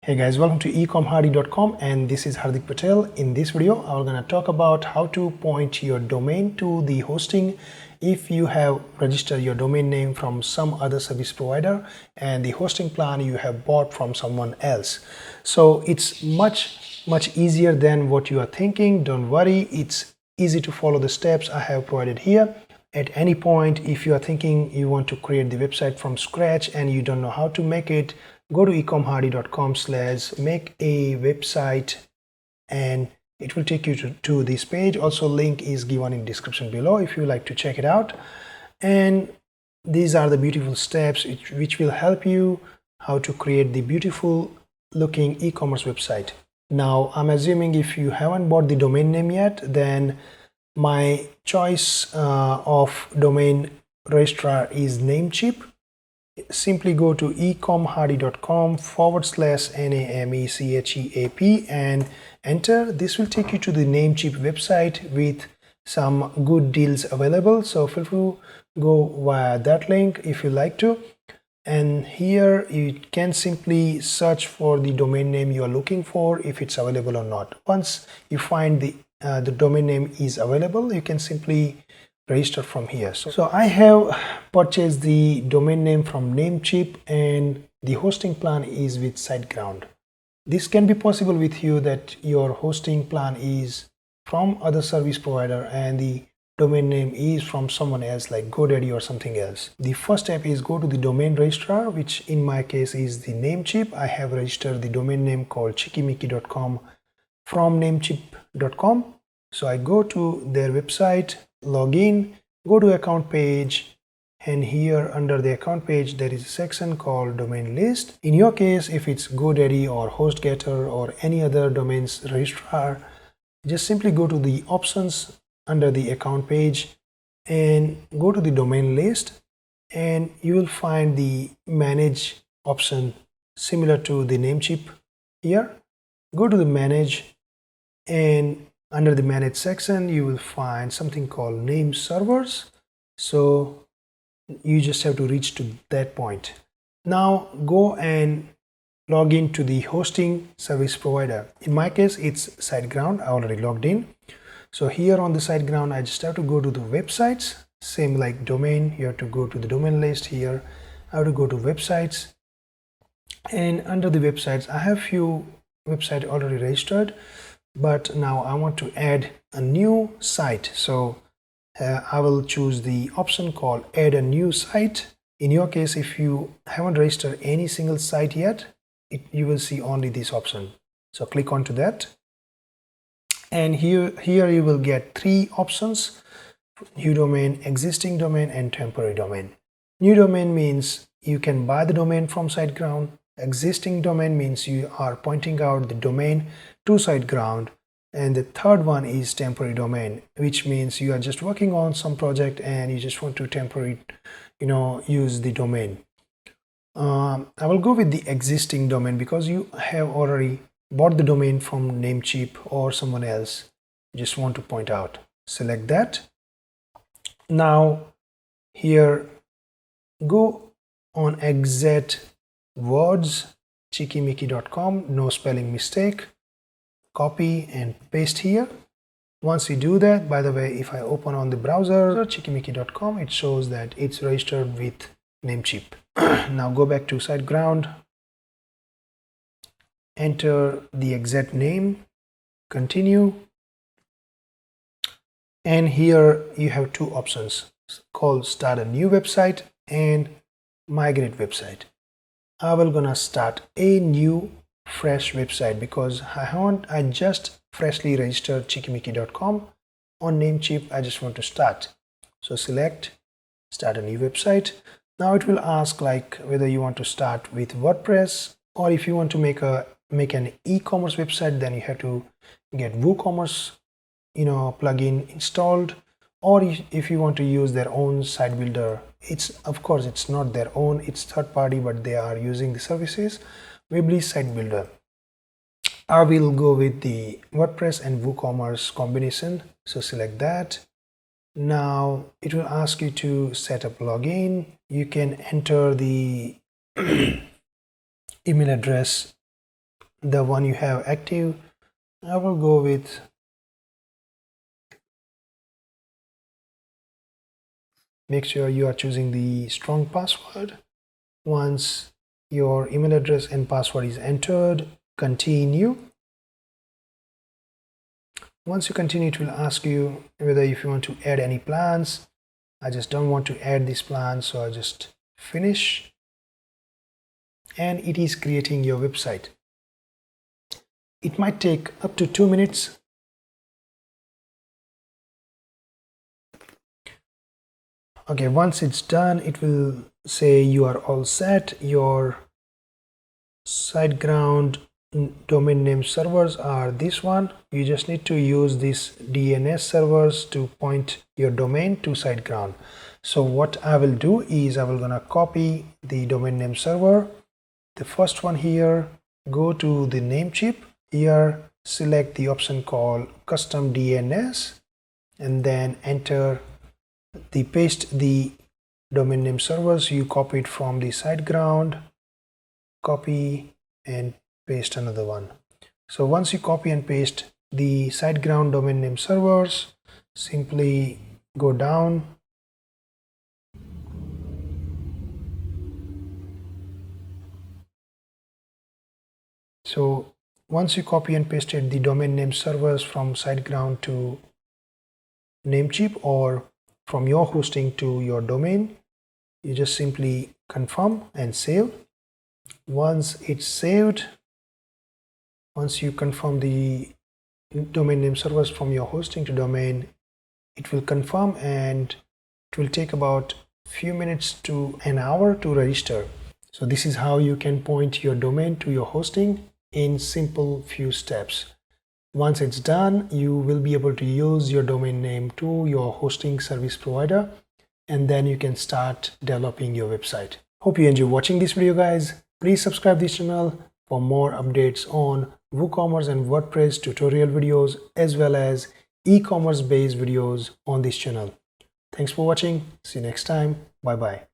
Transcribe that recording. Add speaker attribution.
Speaker 1: Hey guys, welcome to eComHardy.com, and this is Hardik Patel. In this video, I'm going to talk about how to point your domain to the hosting if you have registered your domain name from some other service provider and the hosting plan you have bought from someone else. So it's much easier than what you are thinking. Don't worry, it's easy to follow the steps I have provided here. At any point, if you are thinking you want to create the website from scratch and you don't know how to make it, go to eComHardy.com/make a website and it will take you to this page. Also, link is given in description below if you like to check it out. And these are the beautiful steps which will help you how to create the beautiful looking e-commerce website. Now, I'm assuming if you haven't bought the domain name yet, then my choice of domain registrar is Namecheap. Simply go to eComHardy.com/NAMECHEAP and enter. This will take you to the Namecheap website with some good deals available. So feel free to go via that link if you like to. And here you can simply search for the domain name you are looking for, if it's available or not. Once you find the domain name is available, you can simply register from here. So I have purchased the domain name from Namecheap and the hosting plan is with SiteGround. This can be possible with you that your hosting plan is from other service provider and the domain name is from someone else like GoDaddy or something else. The first step is go to the domain registrar, which in my case is the Namecheap. I have registered the domain name called chickimickey.com from namecheap.com. So I go to their website, log in, go to account page, and here under the account page there is a section called domain list. In your case, if it's GoDaddy or HostGator or any other domains registrar, just simply go to the options under the account page and go to the domain list, and you will find the manage option similar to the Namecheap here. Go to the manage, and under the manage section you will find something called name servers. So you just have to reach to that point. Now go and log in to the hosting service provider. In my case it's SiteGround. I already logged in. So here on the SiteGround I just have to go to the websites, same like domain. You have to go to the domain list. Here I have to go to websites, and under the websites I have few websites already registered, but now I want to add a new site. So I will choose the option called add a new site. In your case, if you haven't registered any single site yet, you will see only this option. So click onto that, and here you will get three options: new domain, existing domain, and temporary domain. New domain means you can buy the domain from SiteGround. Existing domain means you are pointing out the domain to SiteGround, and the third one is temporary domain, which means you are just working on some project and you just want to temporarily use the domain. I will go with the existing domain because you have already bought the domain from Namecheap or someone else. Just want to point out, select that. Now here go on exit words chickimickey.com, no spelling mistake, copy and paste here. Once you do that, by the way, if I open on the browser chickimickey.com, it shows that it's registered with Namecheap. Now go back to SiteGround, enter the exact name, continue, and here you have two options called start a new website and migrate website. I will gonna start a new fresh website because I just freshly registered chickimickey.com on Namecheap. I just want to start. So select start a new website. Now it will ask like whether you want to start with WordPress, or if you want to make an e-commerce website, then you have to get WooCommerce plugin installed, or if you want to use their own site builder. Of course it's not their own, it's third party, but they are using the services, Weebly site builder. I will go with the WordPress and WooCommerce combination, so select that. Now it will ask you to set up login. You can enter the email address the one you have active. I will go with make sure you are choosing the strong password. Once your email address and password is entered, continue. Once you continue, it will ask you whether if you want to add any plans. I just don't want to add this plan, so I just finish, and it is creating your website. It might take up to 2 minutes. Okay, once it's done, it will say you are all set. Your SiteGround domain name servers are this one. You just need to use this DNS servers to point your domain to SiteGround. So what I will do is I will gonna copy the domain name server, the first one here, go to the name chip here, select the option called custom DNS, and then enter the paste the domain name servers you copied from the SiteGround, copy and paste another one. So once you copy and paste the SiteGround domain name servers, simply go down, so once you copy and pasted the domain name servers from SiteGround to Namecheap or from your hosting to your domain, you just simply confirm and save. Once it's saved, once you confirm the domain name servers from your hosting to domain, it will confirm and it will take about few minutes to an hour to register. So this is how you can point your domain to your hosting in simple few steps. Once it's done, you will be able to use your domain name to your hosting service provider, and then you can start developing your website. Hope you enjoy watching this video, guys. Please subscribe this channel for more updates on WooCommerce and WordPress tutorial videos, as well as e-commerce based videos on this channel. Thanks for watching. See you next time. Bye bye.